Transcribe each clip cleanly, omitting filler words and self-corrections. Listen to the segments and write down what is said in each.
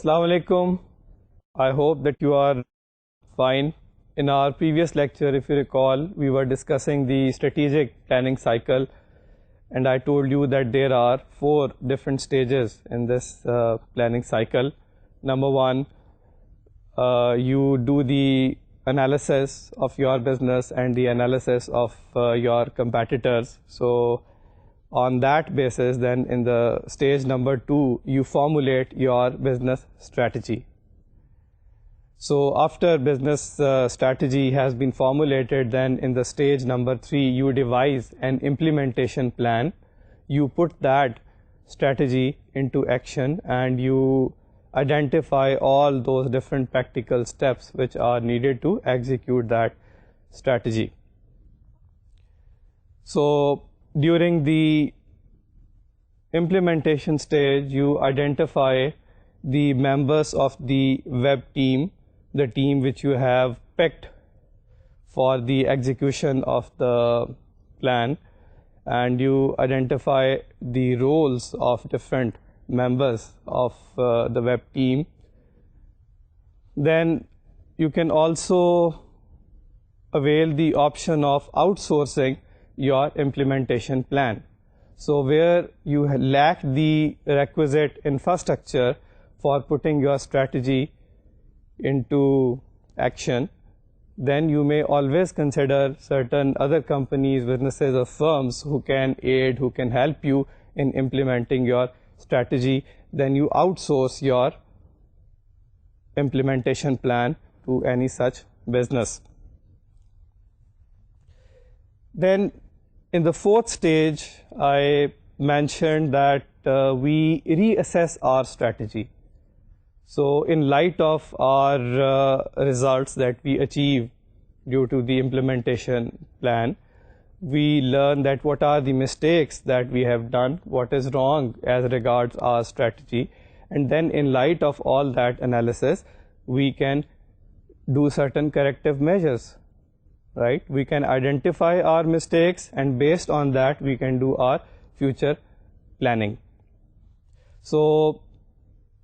Assalamu alaikum. I hope that you are fine. In our previous lecture, if you recall, we were discussing the strategic planning cycle, and I told you that there are 4 different stages in this planning cycle. Number 1, you do the analysis of your business and the analysis of your competitors. So on that basis, then in the stage number 2, you formulate your business strategy. So after business strategy has been formulated, then in the stage number 3, you devise an implementation plan. You put that strategy into action and you identify all those different practical steps which are needed to execute that strategy. So during the implementation stage, you identify the members of the web team, the team which you have picked for the execution of the plan, and you identify the roles of different members of the web team. Then you can also avail the option of outsourcing your implementation plan. So where you lack the requisite infrastructure for putting your strategy into action, then you may always consider certain other companies, businesses or firms who can aid, who can help you in implementing your strategy. Then you outsource your implementation plan to any such business. Then in the 4th stage, I mentioned that we reassess our strategy. So in light of our results that we achieve due to the implementation plan, we learn that what are the mistakes that we have done, what is wrong as regards our strategy, and then in light of all that analysis, we can do certain corrective measures, right? We can identify our mistakes, and based on that, we can do our future planning. So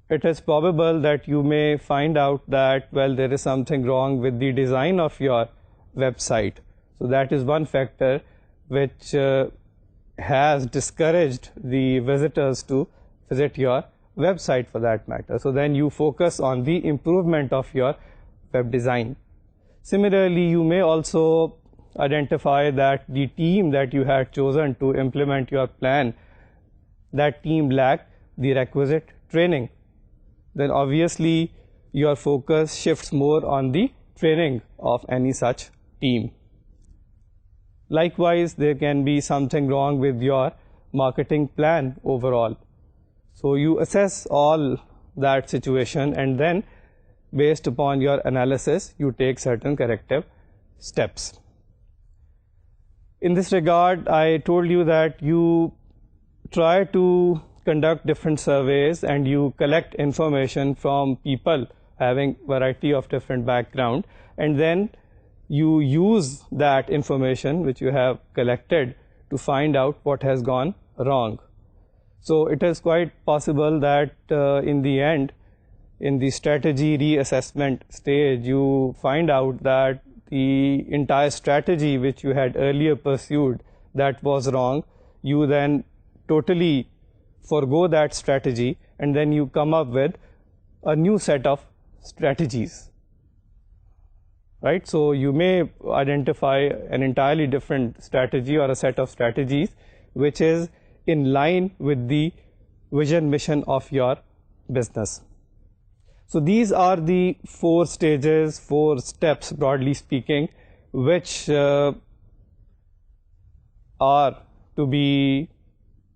it is probable that you may find out that, well, there is something wrong with the design of your website. So that is one factor which has discouraged the visitors to visit your website for that matter. So then you focus on the improvement of your web design. Similarly, you may also identify that the team that you had chosen to implement your plan, that team lacked the requisite training. Then obviously your focus shifts more on the training of any such team. Likewise, there can be something wrong with your marketing plan overall. So you assess all that situation, and then based upon your analysis, you take certain corrective steps. In this regard, I told you that you try to conduct different surveys and you collect information from people having variety of different background, and then you use that information which you have collected to find out what has gone wrong. So it is quite possible that in the end, in the strategy reassessment stage, you find out that the entire strategy which you had earlier pursued, that was wrong. You then totally forgo that strategy, and then you come up with a new set of strategies, right? So you may identify an entirely different strategy or a set of strategies which is in line with the vision mission of your business. So these are the 4 stages, 4 steps broadly speaking, which are to be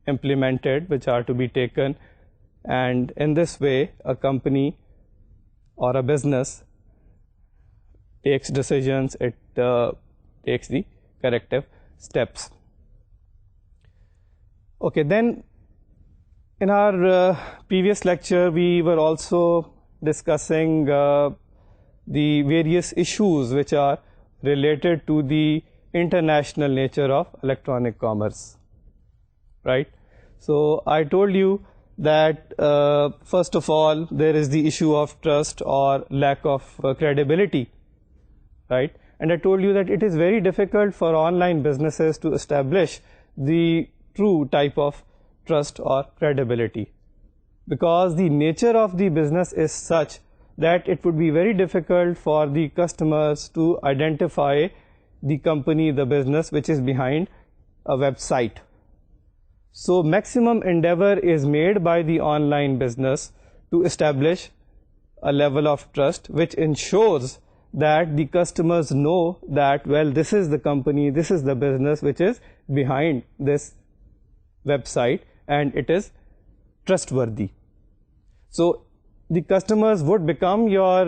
implemented, which are to be taken, and in this way a company or a business takes decisions, it takes the corrective steps. Okay, then in our previous lecture we were also discussing the various issues which are related to the international nature of electronic commerce, right? So I told you that first of all, there is the issue of trust or lack of credibility, right? And I told you that it is very difficult for online businesses to establish the true type of trust or credibility, because the nature of the business is such that it would be very difficult for the customers to identify the company, the business which is behind a website. So maximum endeavor is made by the online business to establish a level of trust which ensures that the customers know that, well, this is the company, this is the business which is behind this website and it is trustworthy. So the customers would become your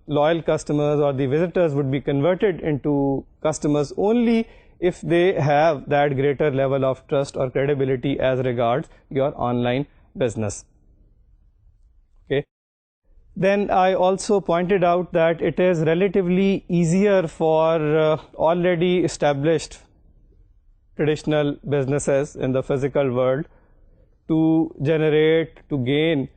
loyal customers, or the visitors would be converted into customers only if they have that greater level of trust or credibility as regards your online business. Okay. Then I also pointed out that it is relatively easier for already established traditional businesses in the physical world to generate, to gain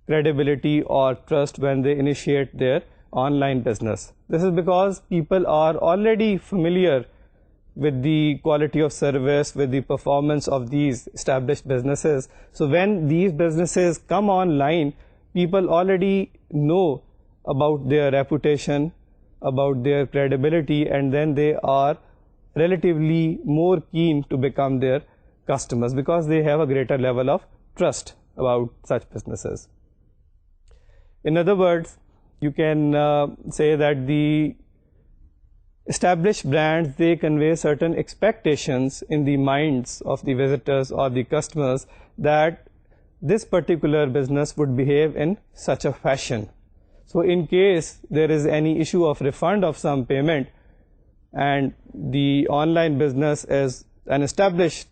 credibility or trust when they initiate their online business. This is because people are already familiar with the quality of service, with the performance of these established businesses. So when these businesses come online, people already know about their reputation, about their credibility, and then they are relatively more keen to become their customers because they have a greater level of trust about such businesses. In other words, you can say that the established brands, they convey certain expectations in the minds of the visitors or the customers that this particular business would behave in such a fashion. So in case there is any issue of refund of some payment and the online business is an established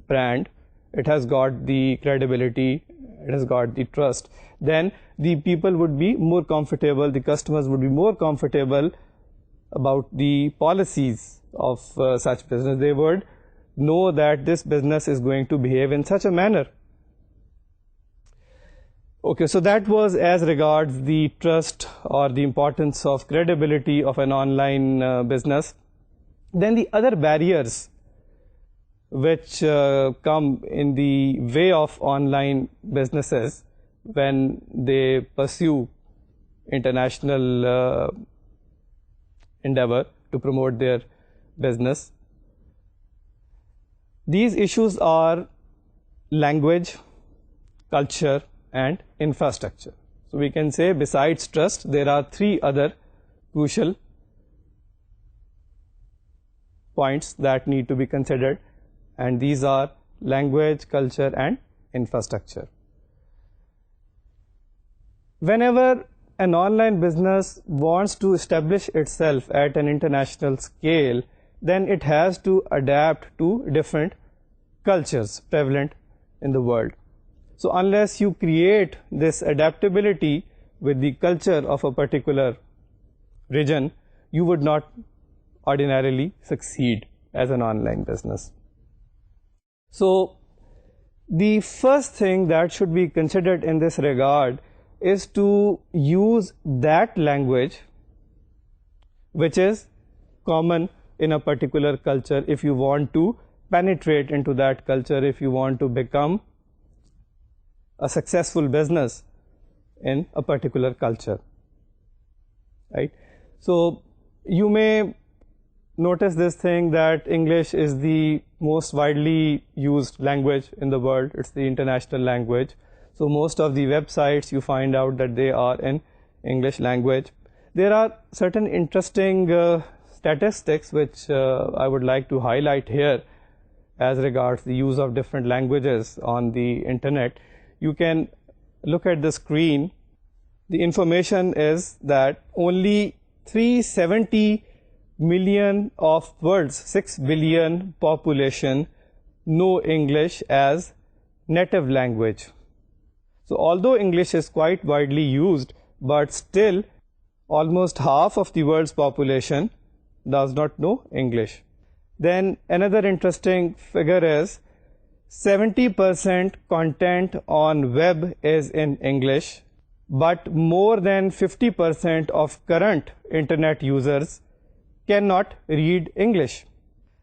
brand, it has got the credibility, it has got the trust, then the people would be more comfortable, the customers would be more comfortable about the policies of such business. They would know that this business is going to behave in such a manner. Okay, so that was as regards the trust or the importance of credibility of an online business. Then the other barriers which come in the way of online businesses when they pursue international endeavor to promote their business. These issues are language, culture, and infrastructure. So we can say besides trust, there are three other crucial points that need to be considered, and these are language, culture, and infrastructure. Whenever an online business wants to establish itself at an international scale, then it has to adapt to different cultures prevalent in the world. So unless you create this adaptability with the culture of a particular region, you would not ordinarily succeed as an online business. So the first thing that should be considered in this regard is to use that language which is common in a particular culture if you want to penetrate into that culture, if you want to become a successful business in a particular culture, right? So you may notice this thing that English is the most widely used language in the world. It's the international language. So most of the websites you find out that they are in English language. There are certain interesting statistics which I would like to highlight here as regards the use of different languages on the internet. You can look at the screen. The information is that only 370 million of world's 6 billion population know English as native language. So although English is quite widely used, but still almost half of the world's population does not know English. Then another interesting figure is 70% content on web is in English, but more than 50% of current internet users cannot read English.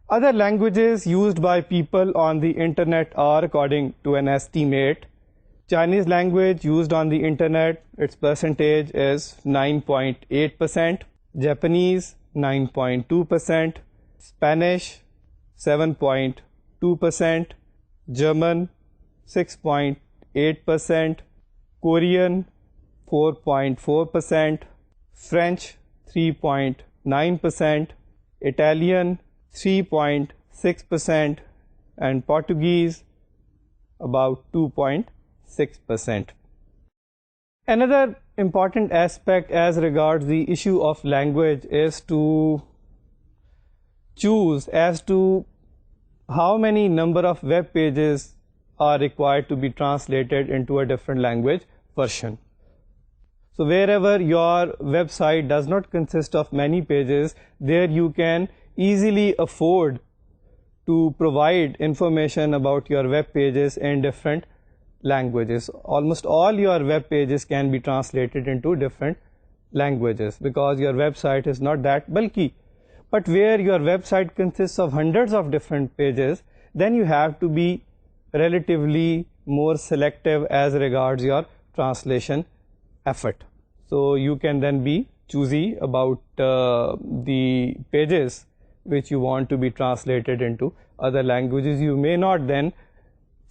Other languages used by people on the internet are, according to an estimate, Chinese language used on the internet, its percentage is 9.8%, Japanese 9.2%, Spanish 7.2%, German 6.8%, Korean 4.4%, French 3.9%, Italian 3.6%, and Portuguese about 2.6%. Another important aspect as regards the issue of language is to choose as to how many number of web pages are required to be translated into a different language version. So wherever your website does not consist of many pages, there you can easily afford to provide information about your web pages in different languages. Almost all your web pages can be translated into different languages because your website is not that bulky. But where your website consists of hundreds of different pages, then you have to be relatively more selective as regards your translation effort. So you can then be choosy about the pages which you want to be translated into other languages. You may not then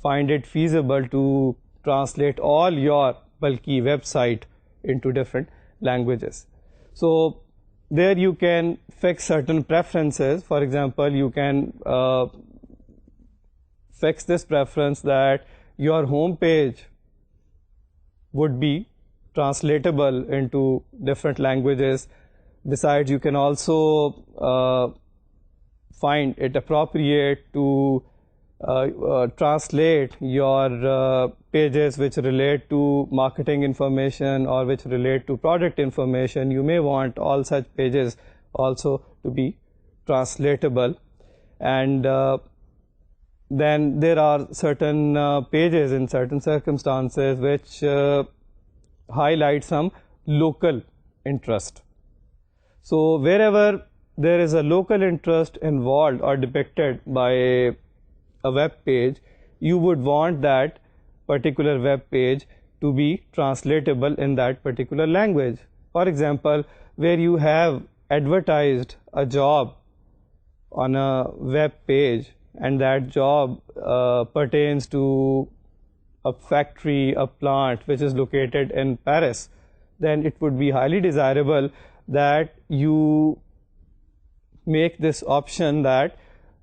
find it feasible to translate all your bulky website into different languages. So there you can fix certain preferences. For example, you can fix this preference that your home page would be translatable into different languages. Besides, you can also find it appropriate to translate your pages which relate to marketing information or which relate to product information. You may want all such pages also to be translatable. And then there are certain pages in certain circumstances which highlight some local interest. So wherever there is a local interest involved or depicted by a web page, you would want that particular web page to be translatable in that particular language. For example, where you have advertised a job on a web page and that job pertains to a factory, a plant which is located in Paris, then it would be highly desirable that you make this option that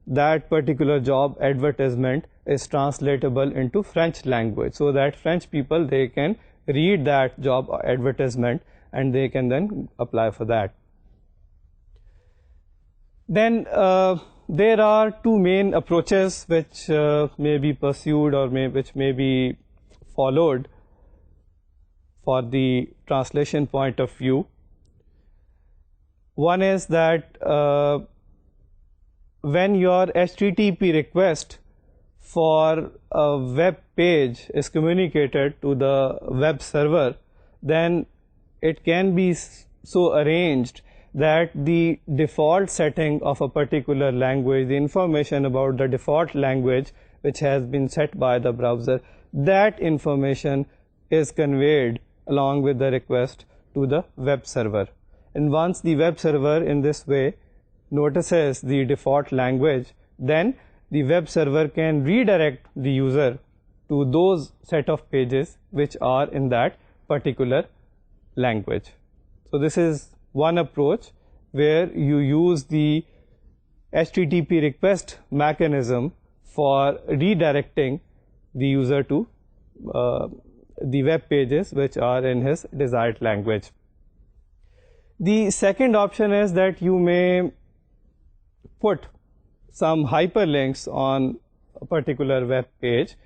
that particular job advertisement is translatable into French language, so that French people, they can read that job advertisement and they can then apply for that. Then there are two main approaches which may be pursued or which may be followed for the translation point of view. One is that when your HTTP request for a web page is communicated to the web server, then it can be so arranged that the default setting of a particular language, the information about the default language which has been set by the browser, that information is conveyed along with the request to the web server. And once the web server in this way notices the default language, then the web server can redirect the user to those set of pages which are in that particular language. So this is one approach where you use the HTTP request mechanism for redirecting the user to the web pages which are in his desired language. The second option is that you may put some hyperlinks on a particular web page,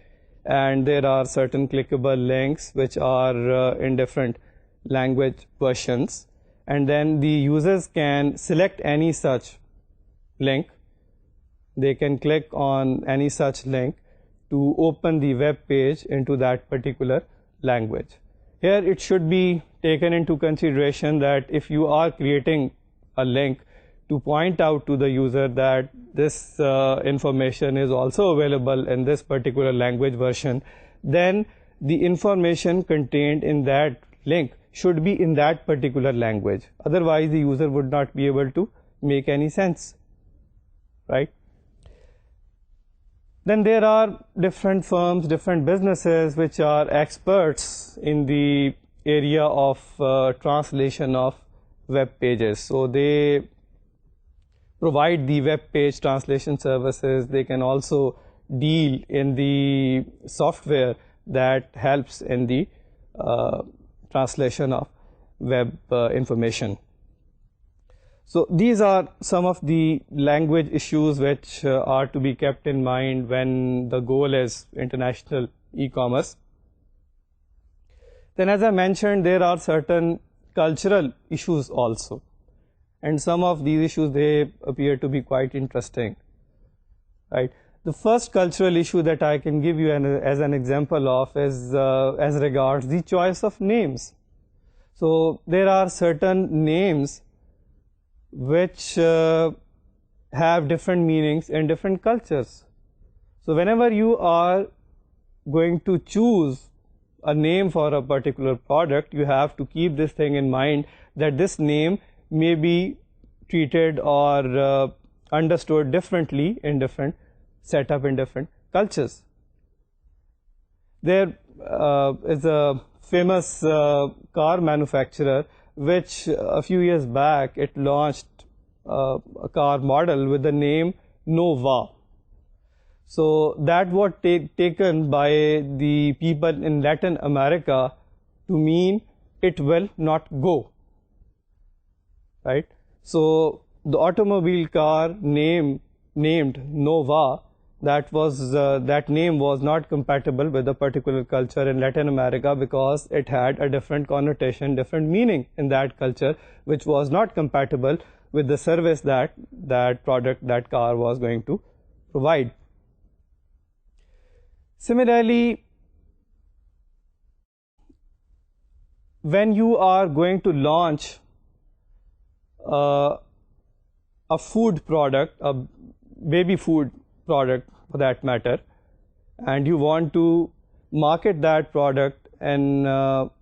and there are certain clickable links which are in different language versions, and then the users can select any such link. They can click on any such link to open the web page into that particular language. Here it should be taken into consideration that if you are creating a link to point out to the user that this information is also available in this particular language version, then the information contained in that link should be in that particular language. Otherwise, the user would not be able to make any sense, right? Then there are different firms, different businesses which are experts in the area of translation of web pages. So they provide the web page translation services. They can also deal in the software that helps in the translation of web information. So these are some of the language issues which are to be kept in mind when the goal is international e-commerce. Then, as I mentioned, there are certain cultural issues also, and some of these issues, they appear to be quite interesting, right? The first cultural issue that I can give you as an example of is as regards the choice of names. So there are certain names which have different meanings in different cultures. So whenever you are going to choose a name for a particular product, you have to keep this thing in mind, that this name may be treated or understood differently in different setup in different cultures. There is a famous car manufacturer which a few years back it launched a car model with the name Nova. So that was taken by the people in Latin America to mean it will not go, right? So the automobile car named Nova, that name was not compatible with a particular culture in Latin America because it had a different connotation, different meaning in that culture, which was not compatible with the service that product, that car was going to provide. Similarly, when you are going to launch a food product, a baby food product for that matter, and you want to market that product in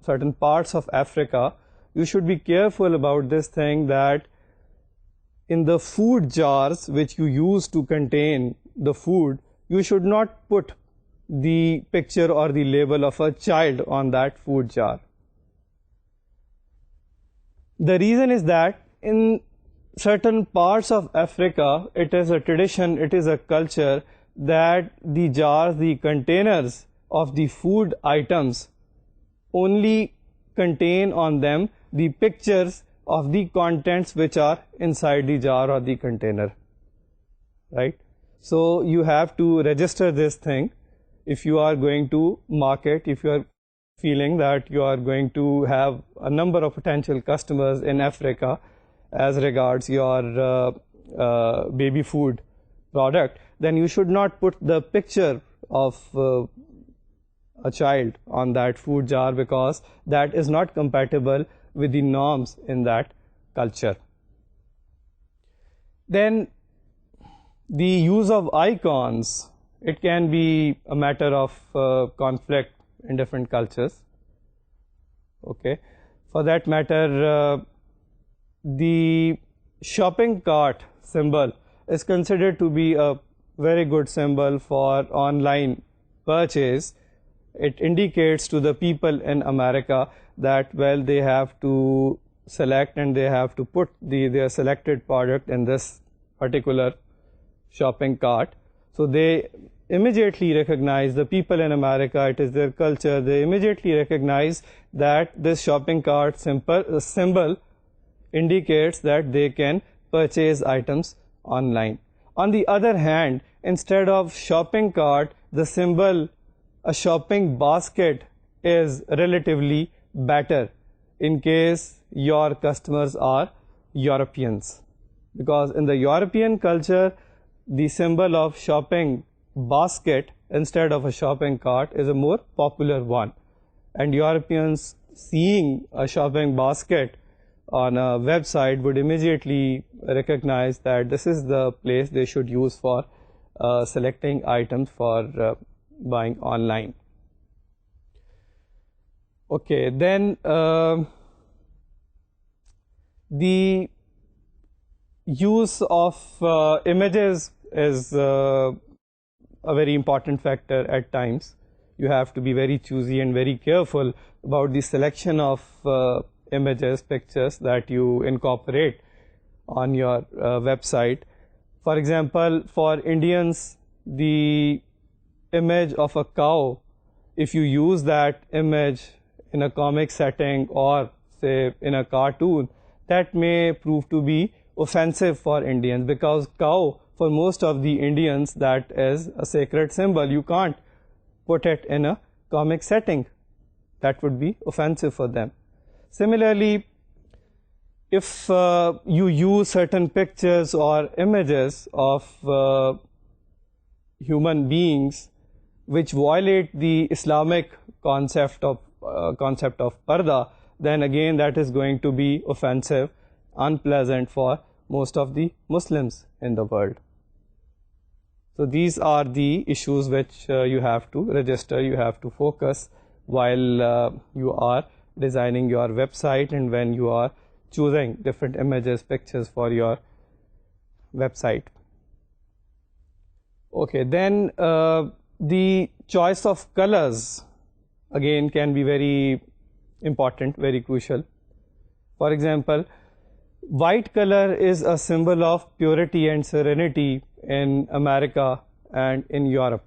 certain parts of Africa, you should be careful about this thing, that in the food jars which you use to contain the food, you should not put the picture or the label of a child on that food jar. The reason is that in certain parts of Africa, it is a tradition, it is a culture that the jars, the containers of the food items only contain on them the pictures of the contents which are inside the jar or the container, right? So you have to register this thing if you are going to market, if you are feeling that you are going to have a number of potential customers in Africa as regards your baby food product, then you should not put the picture of a child on that food jar, because that is not compatible with the norms in that culture. Then the use of icons, it can be a matter of conflict in different cultures. Okay, for that matter, the shopping cart symbol is considered to be a very good symbol for online purchase. It indicates to the people in America that, well, they have to select and they have to put their selected product in this particular shopping cart. So they immediately recognize, the people in America, it is their culture, they immediately recognize that this shopping cart symbol indicates that they can purchase items online. On the other hand, instead of shopping cart, the symbol, a shopping basket, is relatively better in case your customers are Europeans, because in the European culture, the symbol of shopping basket instead of a shopping cart is a more popular one. And Europeans seeing a shopping basket on a website would immediately recognize that this is the place they should use for selecting items for buying online. Okay, then the use of images is a very important factor at times. You have to be very choosy and very careful about the selection of images, pictures that you incorporate on your website. For example, for Indians, the image of a cow, if you use that image in a comic setting or say in a cartoon, that may prove to be offensive for Indians, because cow, for most of the Indians, that is a sacred symbol. You can't put it in a comic setting. That would be offensive for them. Similarly, if you use certain pictures or images of human beings which violate the Islamic concept of parda, then again that is going to be offensive, unpleasant for most of the Muslims in the world. So these are the issues which you have to register, you have to focus while you are designing your website and when you are choosing different images, pictures for your website. Okay, then the choice of colors again can be very important, very crucial. For example, white color is a symbol of purity and serenity in America and in Europe,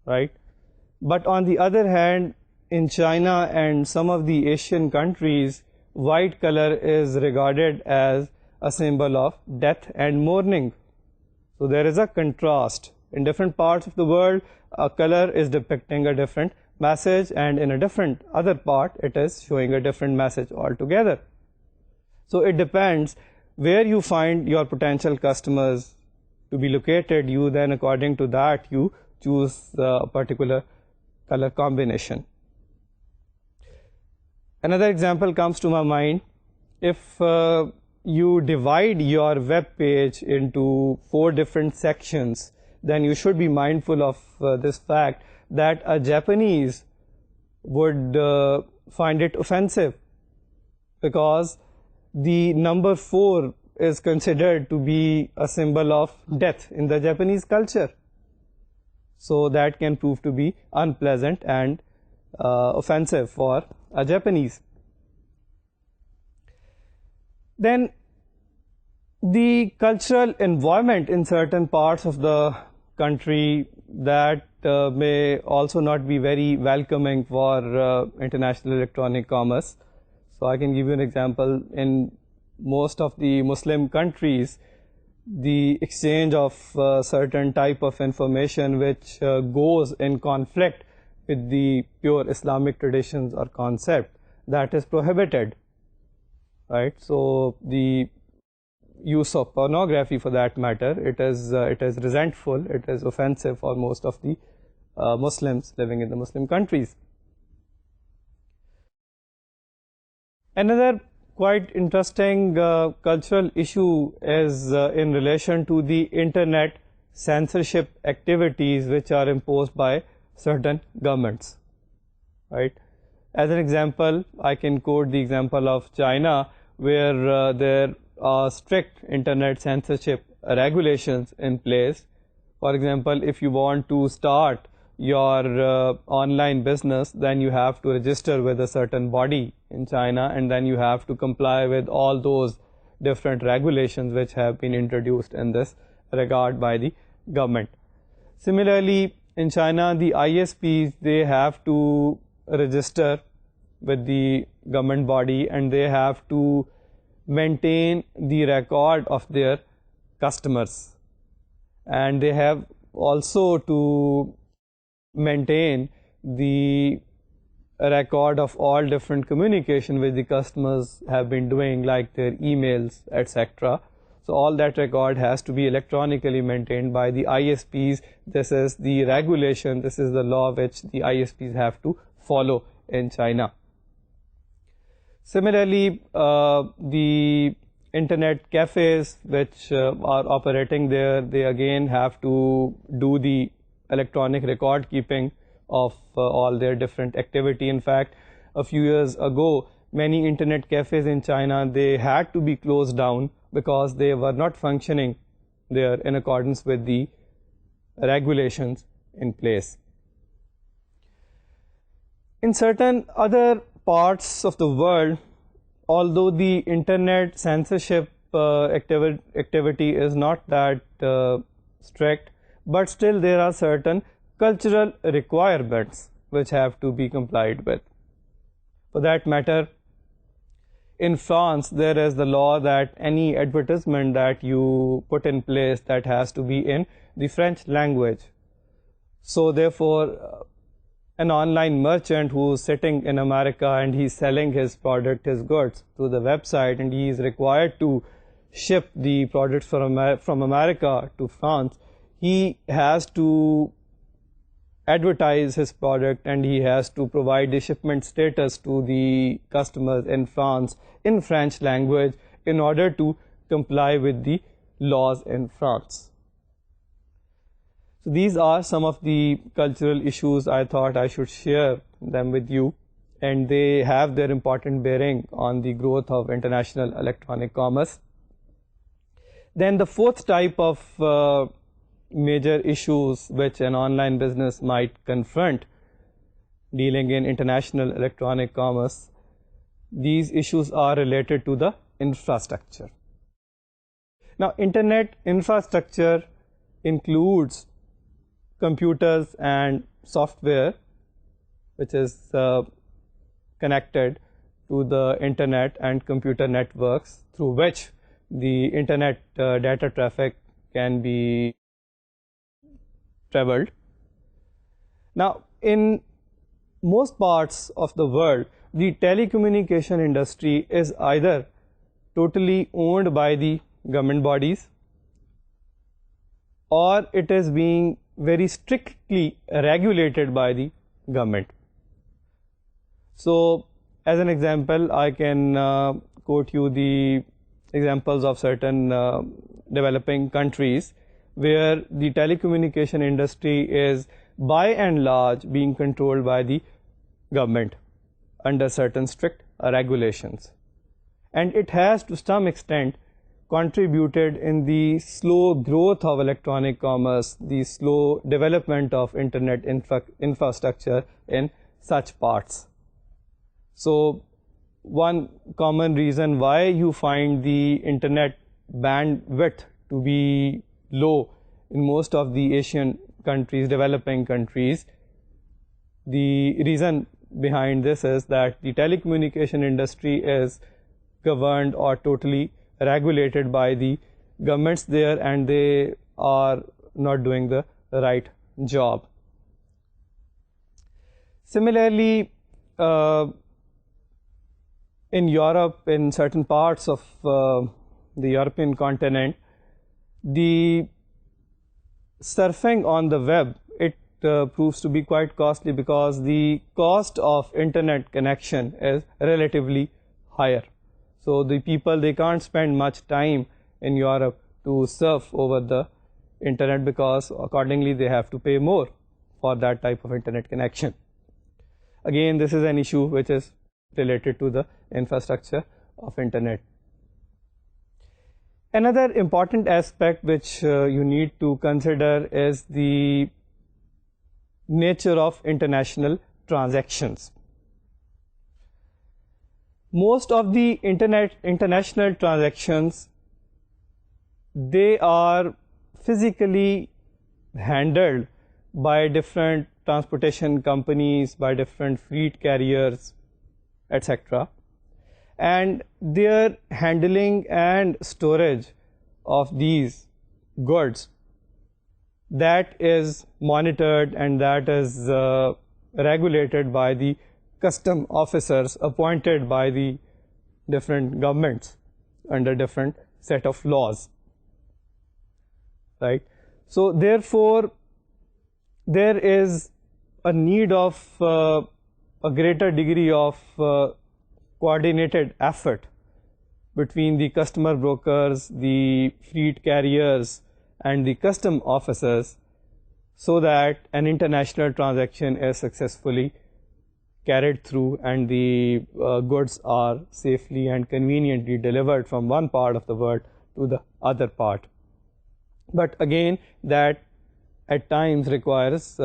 right? But on the other hand, in China and some of the Asian countries, white color is regarded as a symbol of death and mourning. So there is a contrast. In different parts of the world, a color is depicting a different message, and in a different other part, it is showing a different message altogether. So it depends where you find your potential customers to be located. You then, according to that, you choose a particular color combination. Another example comes to my mind. If you divide your web page into 4 different sections, then you should be mindful of this fact that a Japanese would find it offensive, because the number 4 is considered to be a symbol of death in the Japanese culture. So that can prove to be unpleasant and offensive for a Japanese. Then the cultural environment in certain parts of the country that may also not be very welcoming for international electronic commerce. So I can give you an example. In most of the Muslim countries, the exchange of certain type of information which goes in conflict with the pure Islamic traditions or concept, that is prohibited, right? So the use of pornography, for that matter, it is resentful, it is offensive for most of the Muslims living in the Muslim countries. Another quite interesting cultural issue is in relation to the internet censorship activities which are imposed by certain governments, right? As an example, I can quote the example of China, where there are strict internet censorship regulations in place. For example, if you want to start your online business, then you have to register with a certain body in China, and then you have to comply with all those different regulations which have been introduced in this regard by the government. Similarly, in China, the ISPs, they have to register with the government body, and they have to maintain the record of their customers, and they have also to maintain the record of all different communication which the customers have been doing, like their emails, etc. So all that record has to be electronically maintained by the ISPs. This is the regulation, this is the law which the ISPs have to follow in China. Similarly, the internet cafes which are operating there, they again have to do the electronic record keeping of all their different activity. In fact, a few years ago, many internet cafes in China, they had to be closed down because they were not functioning there in accordance with the regulations in place. In certain other parts of the world, although the internet censorship activity is not that strict, but still there are certain cultural requirements which have to be complied with. For that matter, in France, there is the law that any advertisement that you put in place, that has to be in the French language. So therefore, an online merchant who's sitting in America and he's selling his product, his goods through the website, and he is required to ship the products from America to France, he has to advertise his product and he has to provide the shipment status to the customers in France in French language in order to comply with the laws in France. So these are some of the cultural issues I thought I should share them with you, and they have their important bearing on the growth of international electronic commerce. Then the fourth type of major issues which an online business might confront dealing in international electronic commerce, these issues are related to the infrastructure. Now, internet infrastructure includes computers and software which is connected to the internet and computer networks through which the internet data traffic can be traveled. Now, in most parts of the world, the telecommunication industry is either totally owned by the government bodies or it is being very strictly regulated by the government. So, as an example, I can quote you the examples of certain developing countries where the telecommunication industry is by and large being controlled by the government under certain strict regulations. And it has to some extent contributed in the slow growth of electronic commerce, the slow development of internet infrastructure in such parts. So one common reason why you find the internet bandwidth to be low in most of the Asian countries, developing countries, the reason behind this is that the telecommunication industry is governed or totally regulated by the governments there, and they are not doing the right job. Similarly, in Europe, in certain parts of the European continent, the surfing on the web, it proves to be quite costly because the cost of internet connection is relatively higher. So the people, they can't spend much time in Europe to surf over the internet because accordingly they have to pay more for that type of internet connection. Again, this is an issue which is related to the infrastructure of internet. Another important aspect which you need to consider is the nature of international transactions. Most of the international transactions, they are physically handled by different transportation companies, by different fleet carriers, etc. And their handling and storage of these goods, that is monitored and that is regulated by the custom officers appointed by the different governments under different set of laws. right? So therefore, there is a need of a greater degree of coordinated effort between the customer brokers, the fleet carriers, and the custom officers, so that an international transaction is successfully carried through and the goods are safely and conveniently delivered from one part of the world to the other part. But again, that at times requires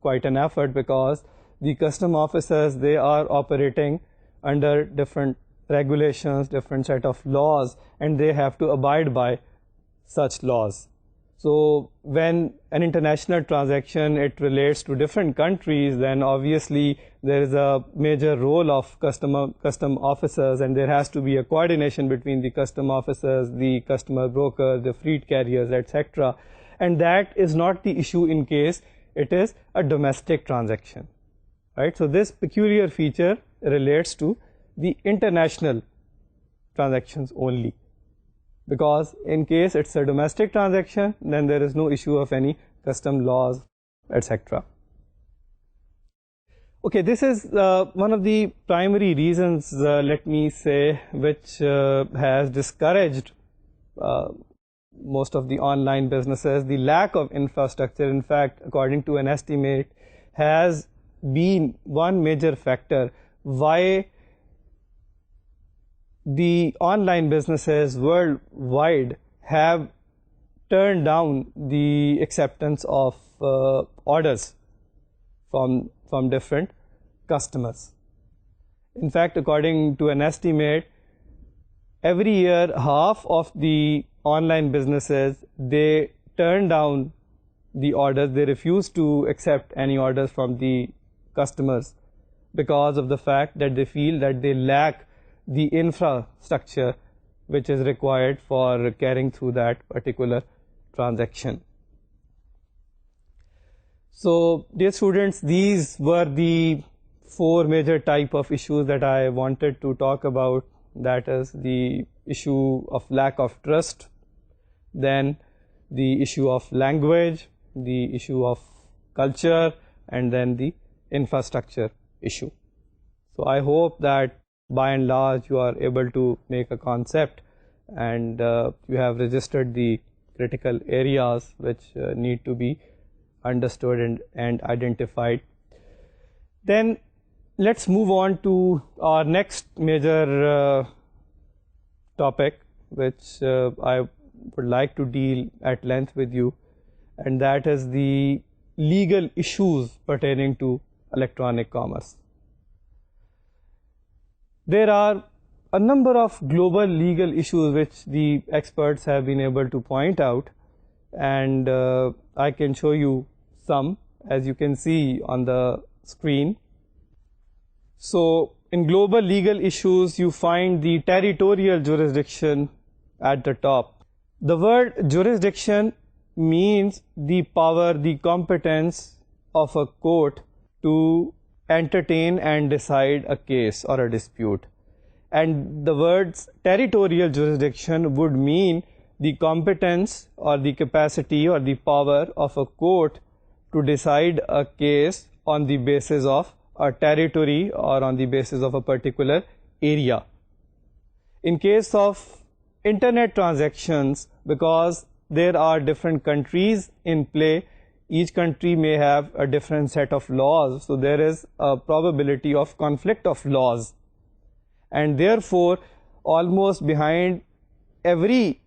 quite an effort, because the custom officers, they are operating under different regulations, different set of laws, and they have to abide by such laws. So when an international transaction, it relates to different countries, then obviously there is a major role of custom officers, and there has to be a coordination between the custom officers, the customer brokers, the fleet carriers, etc. And that is not the issue in case it is a domestic transaction, right? So this peculiar feature relates to the international transactions only, because in case it's a domestic transaction, then there is no issue of any custom laws, etc. Okay, this is one of the primary reasons, let me say, which has discouraged most of the online businesses. The lack of infrastructure, in fact, according to an estimate, has been one major factor why the online businesses worldwide have turned down the acceptance of orders from different customers. In fact, according to an estimate, every year half of the online businesses, they turn down the orders, they refuse to accept any orders from the customers because of the fact that they feel that they lack the infrastructure which is required for carrying through that particular transaction. So dear students, these were the four major type of issues that I wanted to talk about. That is the issue of lack of trust, then the issue of language, the issue of culture, and then the infrastructure issue. So I hope that by and large you are able to make a concept, and you have registered the critical areas which need to be understood and identified. Then let's move on to our next major topic, which I would like to deal at length with you, and that is the legal issues pertaining to electronic commerce. There are a number of global legal issues which the experts have been able to point out, and I can show you some, as you can see on the screen. So in global legal issues, you find the territorial jurisdiction at the top. The word jurisdiction means the power, the competence of a court to entertain and decide a case or a dispute. And the words territorial jurisdiction would mean the competence or the capacity or the power of a court to decide a case on the basis of a territory or on the basis of a particular area. In case of internet transactions, because there are different countries in play, each country may have a different set of laws, so there is a probability of conflict of laws, and therefore almost behind every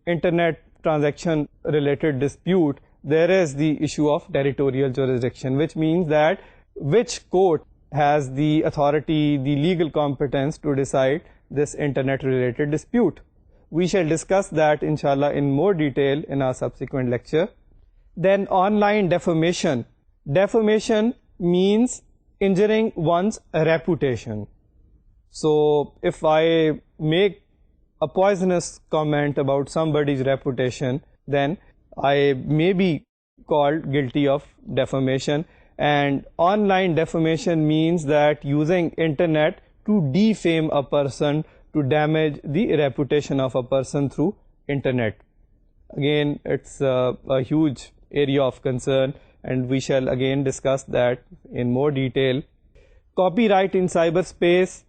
internet transaction related dispute there is the issue of territorial jurisdiction, which means that which court has the authority, the legal competence to decide this internet related dispute. We shall discuss that inshallah in more detail in our subsequent lecture. Then online defamation. Defamation means injuring one's reputation. So if I make a poisonous comment about somebody's reputation, then I may be called guilty of defamation. And online defamation means that using internet to defame a person, to damage the reputation of a person through internet. Again, it's a huge area of concern, and we shall again discuss that in more detail. Copyright in cyberspace.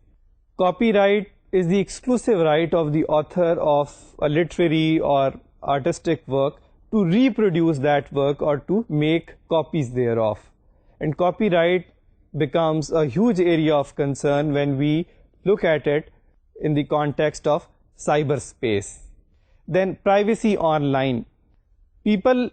Copyright is the exclusive right of the author of a literary or artistic work to reproduce that work or to make copies thereof. And copyright becomes a huge area of concern when we look at it in the context of cyberspace. Then privacy online. People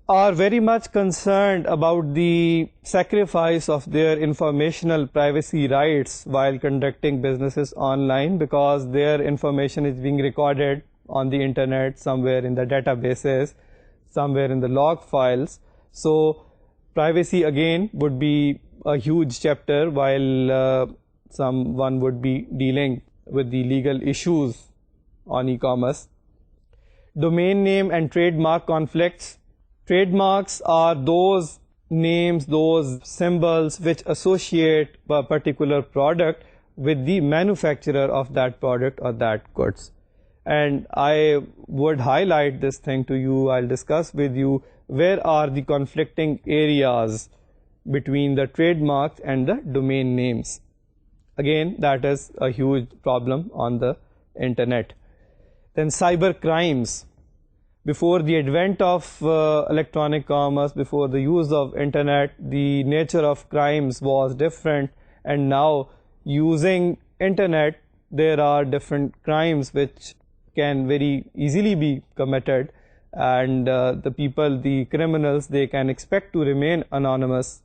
are very much concerned about the sacrifice of their informational privacy rights while conducting businesses online, because their information is being recorded on the internet, somewhere in the databases, somewhere in the log files. So privacy again would be a huge chapter while someone would be dealing with the legal issues on e-commerce. Domain name and trademark conflicts. Trademarks are those names, those symbols which associate a particular product with the manufacturer of that product or that goods. And I would highlight this thing to you. I'll discuss with you where are the conflicting areas between the trademarks and the domain names. Again, that is a huge problem on the internet. Then cyber crimes. Before the advent of electronic commerce, before the use of internet, the nature of crimes was different, and now using internet, there are different crimes which can very easily be committed, and the people, the criminals, they can expect to remain anonymous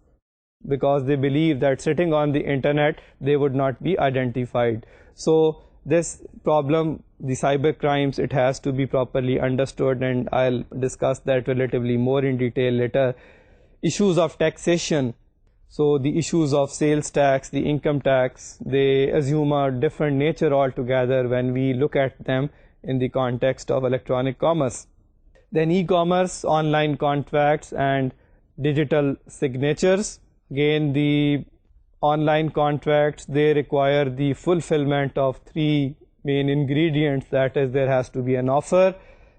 because they believe that sitting on the internet they would not be identified. So this problem, the cyber crimes, it has to be properly understood, and I'll discuss that relatively more in detail later. Issues of taxation. So the issues of sales tax, the income tax, they assume a different nature altogether when we look at them in the context of electronic commerce. Then e-commerce, online contracts and digital signatures. Again, the online contracts, they require the fulfillment of three main ingredients. That is, there has to be an offer,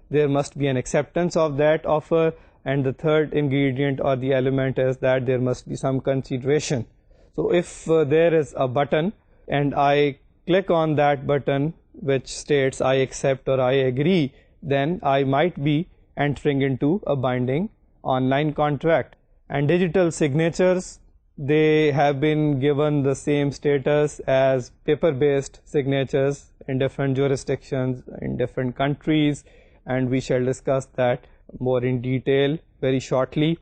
there must be an acceptance of that offer, and the third ingredient or the element is that there must be some consideration. So if there is a button and I click on that button which states I accept or I agree, then I might be entering into a binding online contract. And digital signatures, they have been given the same status as paper-based signatures in different jurisdictions, in different countries, and we shall discuss that more in detail very shortly.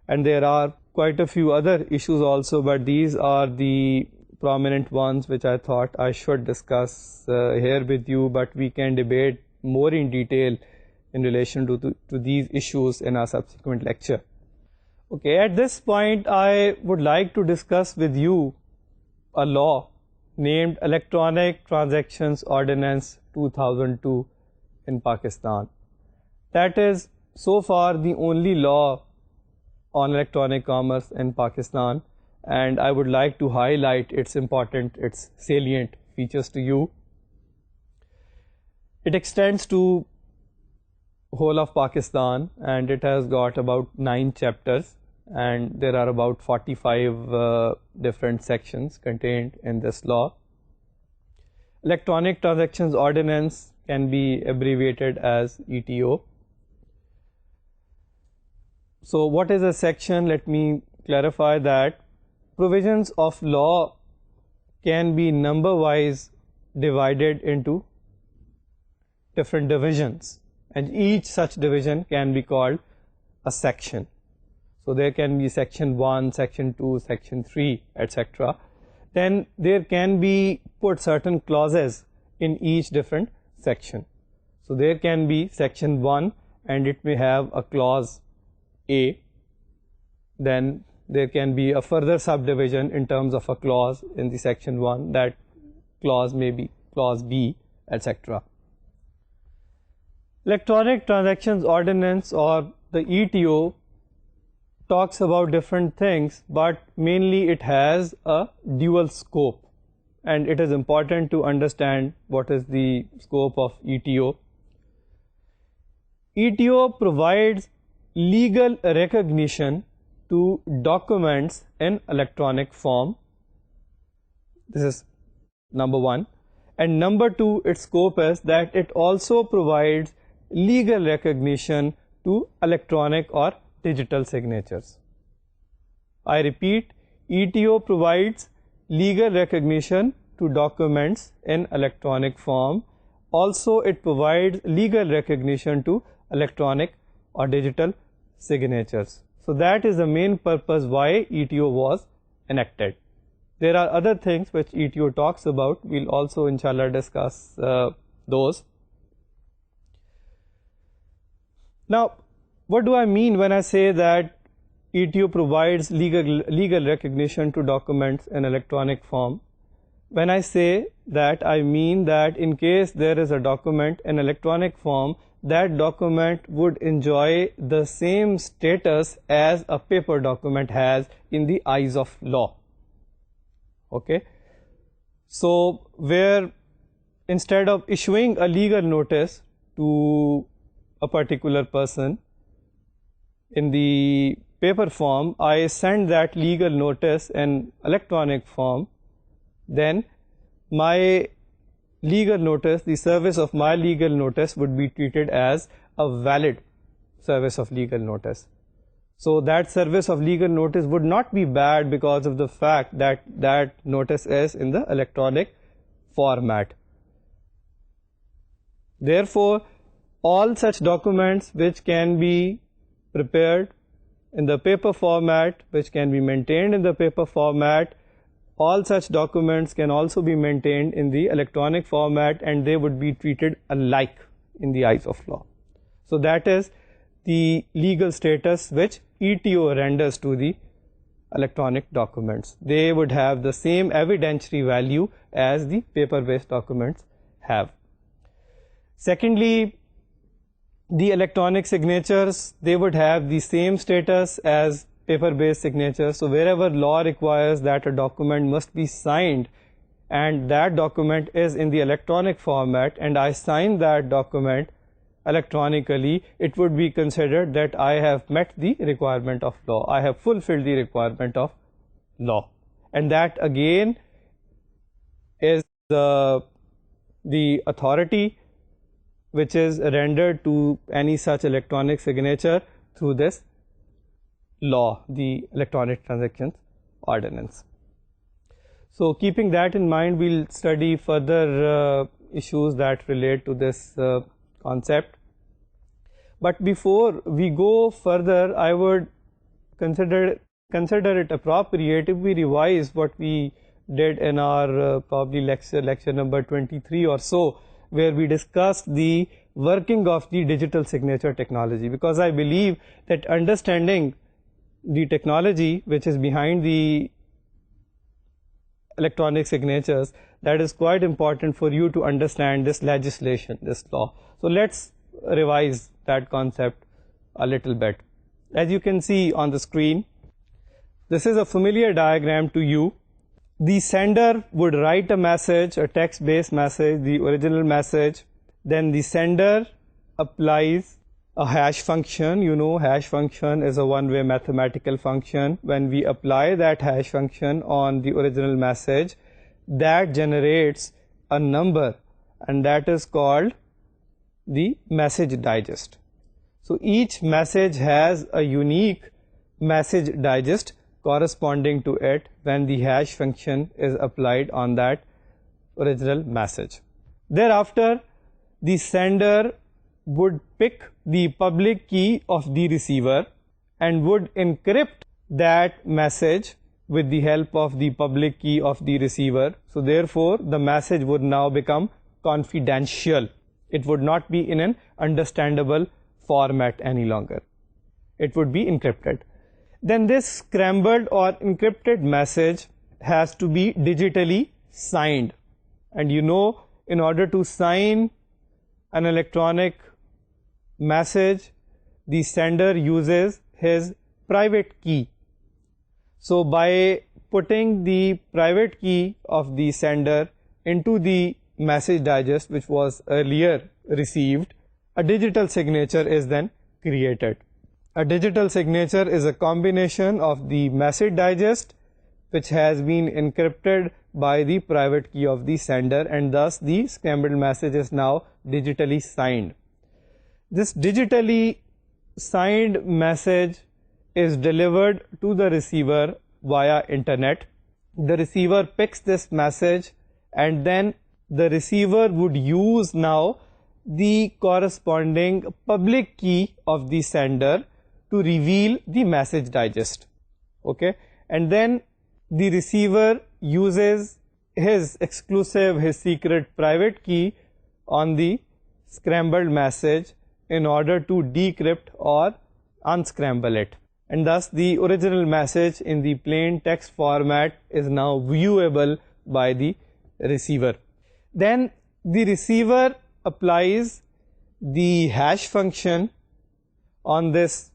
And there are quite a few other issues also, but these are the prominent ones which I thought I should discuss here with you, but we can debate more in detail in relation to these issues in our subsequent lecture. Okay, at this point I would like to discuss with you a law named Electronic Transactions Ordinance 2002 in Pakistan. That is so far the only law on electronic commerce in Pakistan, and I would like to highlight its salient features to you. It extends to whole of Pakistan, and it has got about 9 chapters, and there are about 45 different sections contained in this law. Electronic Transactions Ordinance can be abbreviated as ETO. So what is a section? Let me clarify that provisions of law can be number-wise divided into different divisions, and each such division can be called a section. So there can be section 1, section 2, section 3, etc. Then there can be put certain clauses in each different section. So there can be section 1 and it may have a clause A. Then there can be a further subdivision in terms of a clause in the section 1. That clause may be clause B, etc. Electronic Transactions Ordinance, or the ETO, talks about different things, but mainly it has a dual scope, and it is important to understand what is the scope of ETO. ETO provides legal recognition to documents in electronic form. This is number one. And number two, its scope is that it also provides legal recognition to electronic or digital signatures. I repeat, ETO provides legal recognition to documents in electronic form. Also, it provides legal recognition to electronic or digital signatures. So that is the main purpose why ETO was enacted. There are other things which ETO talks about. We'll also inshallah discuss those. Now, what do I mean when I say that ETO provides legal recognition to documents in electronic form? When I say that, I mean that in case there is a document in electronic form, that document would enjoy the same status as a paper document has in the eyes of law. Okay? So, where instead of issuing a legal notice to a particular person in the paper form, I send that legal notice in electronic form, then my legal notice, the service of my legal notice would be treated as a valid service of legal notice. So that service of legal notice would not be bad because of the fact that that notice is in the electronic format. Therefore, all such documents which can be prepared in the paper format, which can be maintained in the paper format, all such documents can also be maintained in the electronic format, and they would be treated alike in the eyes of law. So that is the legal status which ETO renders to the electronic documents. They would have the same evidentiary value as the paper-based documents have. Secondly, the electronic signatures, they would have the same status as paper-based signatures. So wherever law requires that a document must be signed and that document is in the electronic format and I sign that document electronically, it would be considered that I have met the requirement of law. I have fulfilled the requirement of law. And that again is the authority which is rendered to any such electronic signature through this law, the Electronic Transactions Ordinance. So keeping that in mind, we'll study further issues that relate to this concept. But before we go further, I would consider it appropriate if we revise what we did in our probably lecture number 23 or so, where we discussed the working of the digital signature technology, because I believe that understanding the technology which is behind the electronic signatures, that is quite important for you to understand this legislation, this law. So let's revise that concept a little bit. As you can see on the screen, this is a familiar diagram to you. The sender would write a message, a text-based message, the original message. Then the sender applies a hash function. You know, hash function is a one-way mathematical function. When we apply that hash function on the original message, that generates a number, and that is called the message digest. So each message has a unique message digest corresponding to it when the hash function is applied on that original message. Thereafter, the sender would pick the public key of the receiver and would encrypt that message with the help of the public key of the receiver. So therefore, the message would now become confidential. It would not be in an understandable format any longer. It would be encrypted. Then this scrambled or encrypted message has to be digitally signed. And you know, in order to sign an electronic message, the sender uses his private key. So by putting the private key of the sender into the message digest which was earlier received, a digital signature is then created. A digital signature is a combination of the message digest, which has been encrypted by the private key of the sender, and thus the scrambled message is now digitally signed. This digitally signed message is delivered to the receiver via internet. The receiver picks this message, and then the receiver would use now the corresponding public key of the sender to reveal the message digest. Okay, and then the receiver uses his exclusive, his secret private key on the scrambled message in order to decrypt or unscramble it. And thus the original message in the plain text format is now viewable by the receiver. Then the receiver applies the hash function on this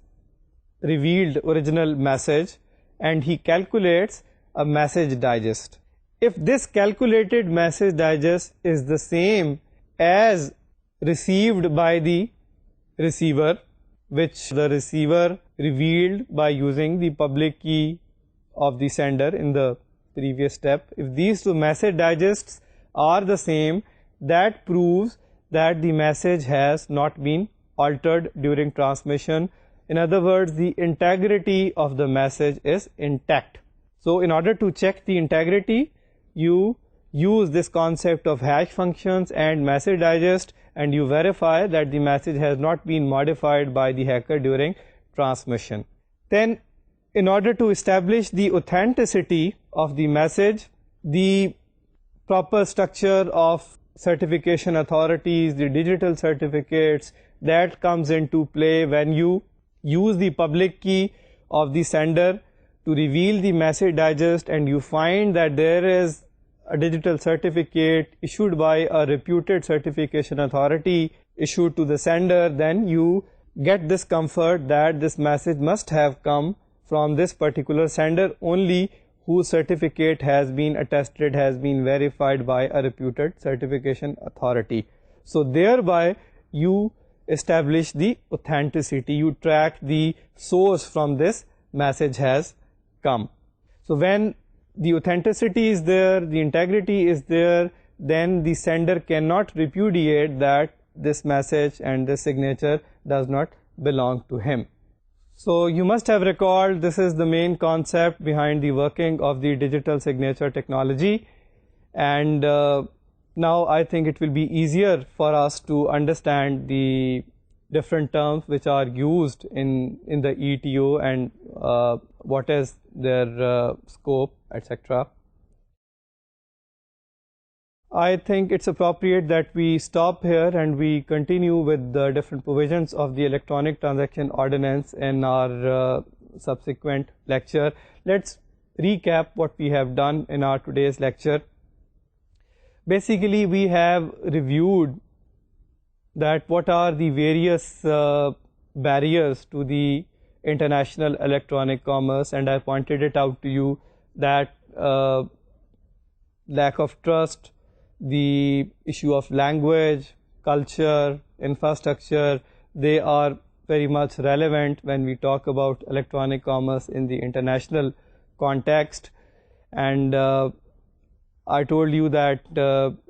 revealed original message, and he calculates a message digest. If this calculated message digest is the same as received by the receiver, which the receiver revealed by using the public key of the sender in the previous step, if these two message digests are the same, that proves that the message has not been altered during transmission. In other words, the integrity of the message is intact. So in order to check the integrity, you use this concept of hash functions and message digest, and you verify that the message has not been modified by the hacker during transmission. Then, in order to establish the authenticity of the message, the proper structure of certification authorities, the digital certificates, that comes into play when you use the public key of the sender to reveal the message digest, and you find that there is a digital certificate issued by a reputed certification authority issued to the sender. Then you get this comfort that this message must have come from this particular sender only, whose certificate has been attested, has been verified by a reputed certification authority. So thereby you establish the authenticity, you track the source from this message has come. So when the authenticity is there, the integrity is there, then the sender cannot repudiate that this message and this signature does not belong to him. So you must have recalled this is the main concept behind the working of the digital signature technology, and now I think it will be easier for us to understand the different terms which are used in the ETO and what is their scope, etc. I think it's appropriate that we stop here and we continue with the different provisions of the Electronic Transaction Ordinance in our subsequent lecture. Let's recap what we have done in our today's lecture. Basically, we have reviewed that what are the various barriers to the international electronic commerce, and I pointed it out to you that lack of trust, the issue of language, culture, infrastructure, they are very much relevant when we talk about electronic commerce in the international context. And I told you that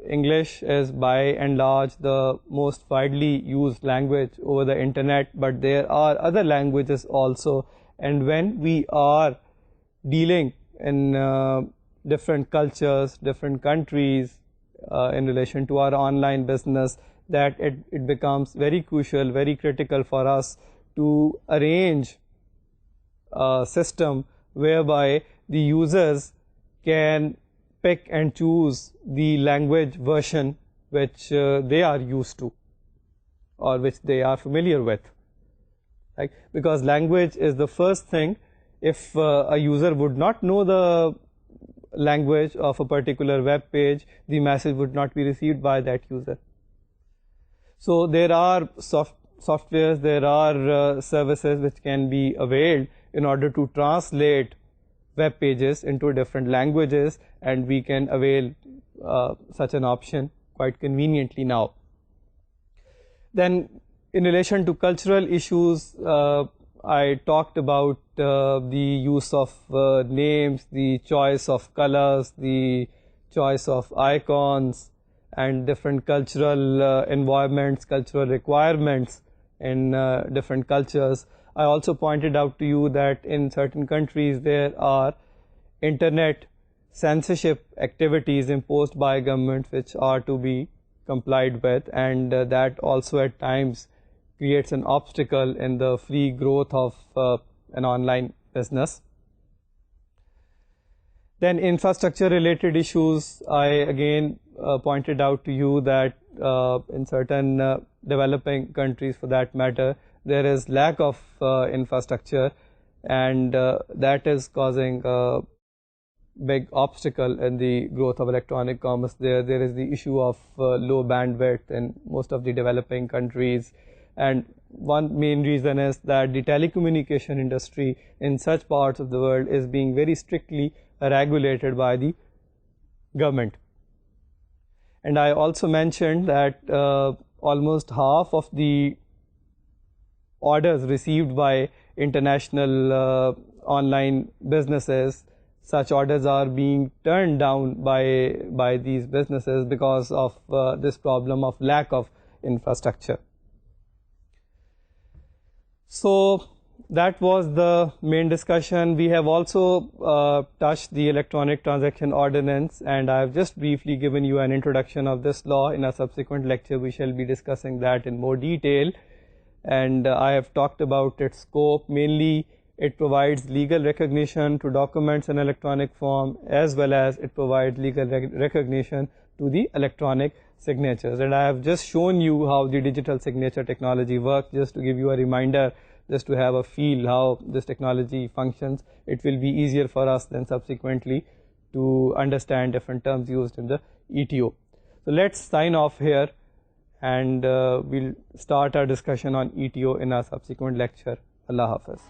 English is by and large the most widely used language over the internet, but there are other languages also, and when we are dealing in different cultures, different countries, in relation to our online business, that it becomes very crucial, very critical for us to arrange a system whereby the users can pick and choose the language version which they are used to or which they are familiar with. Right? Because language is the first thing. If a user would not know the language of a particular web page, the message would not be received by that user. So there are softwares, there are services which can be availed in order to translate web pages into different languages, and we can avail such an option quite conveniently now. Then In relation to cultural issues, I talked about the use of names, the choice of colors, the choice of icons, and different cultural environments, cultural requirements in different cultures. I also pointed out to you that in certain countries there are internet censorship activities imposed by governments which are to be complied with, and that also at times creates an obstacle in the free growth of an online business. Then infrastructure related issues, I again pointed out to you that in certain developing countries for that matter, there is lack of infrastructure, and that is causing a big obstacle in the growth of electronic commerce. There is the issue of low bandwidth in most of the developing countries, and one main reason is that the telecommunication industry in such parts of the world is being very strictly regulated by the government. And I also mentioned that almost half of the orders received by international online businesses, such orders are being turned down by these businesses because of this problem of lack of infrastructure. So that was the main discussion. We have also touched the Electronic Transaction Ordinance, and I have just briefly given you an introduction of this law. In a subsequent lecture we shall be discussing that in more detail, and I have talked about its scope. Mainly it provides legal recognition to documents in electronic form, as well as it provides legal recognition to the electronic signatures. And I have just shown you how the digital signature technology works, just to give you a reminder, just to have a feel how this technology functions. It will be easier for us then subsequently to understand different terms used in the ETO. So let's sign off here, and we'll start our discussion on ETO in our subsequent lecture. Allah Hafiz.